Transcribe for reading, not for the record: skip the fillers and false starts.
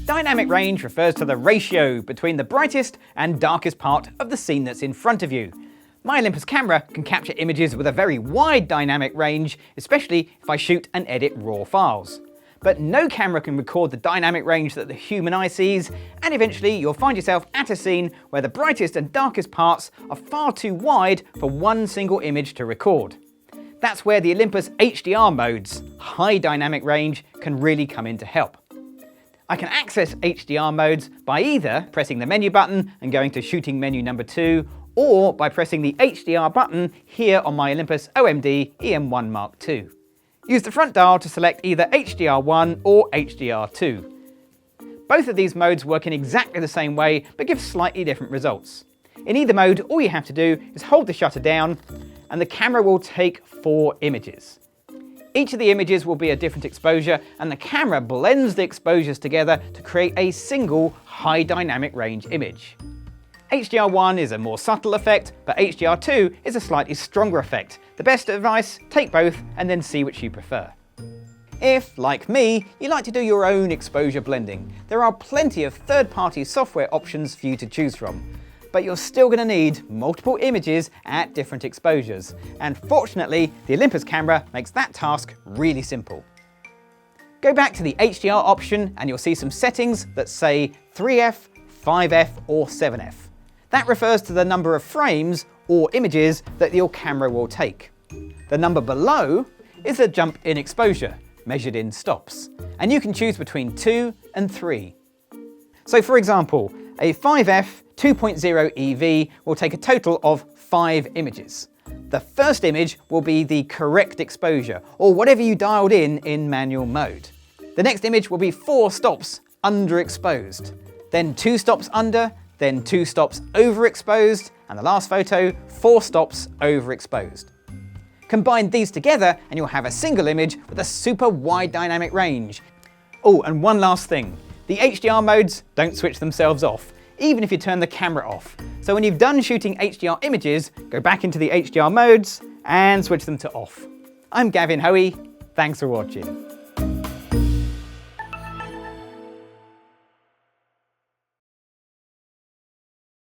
Dynamic range refers to the ratio between the brightest and darkest part of the scene that's in front of you. My Olympus camera can capture images with a very wide dynamic range, especially if I shoot and edit raw files. But no camera can record the dynamic range that the human eye sees, and eventually you'll find yourself at a scene where the brightest and darkest parts are far too wide for one single image to record. That's where the Olympus HDR mode's high dynamic range can really come in to help. I can access HDR modes by either pressing the menu button and going to shooting menu number 2, or by pressing the HDR button here on my Olympus OMD E-M1 Mark II. Use the front dial to select either HDR1 or HDR2. Both of these modes work in exactly the same way, but give slightly different results. In either mode, all you have to do is hold the shutter down and the camera will take 4 images. Each of the images will be a different exposure, and the camera blends the exposures together to create a single high dynamic range image. HDR1 is a more subtle effect, but HDR2 is a slightly stronger effect. The best advice, take both and then see which you prefer. If, like me, you like to do your own exposure blending, there are plenty of third-party software options for you to choose from. But you're still going to need multiple images at different exposures. And fortunately, the Olympus camera makes that task really simple. Go back to the HDR option and you'll see some settings that say 3F, 5F or 7F. That refers to the number of frames or images that your camera will take. The number below is a jump in exposure, measured in stops. And you can choose between 2 and 3. So for example, a 5F 2.0 EV will take a total of 5 images. The first image will be the correct exposure, or whatever you dialed in manual mode. The next image will be 4 stops underexposed, then 2 stops under, then 2 stops overexposed, and the last photo, 4 stops overexposed. Combine these together and you'll have a single image with a super wide dynamic range. Oh, and one last thing. The HDR modes don't switch themselves off, even if you turn the camera off. So when you've done shooting HDR images, go back into the HDR modes and switch them to off. I'm Gavin Hoey, thanks for watching.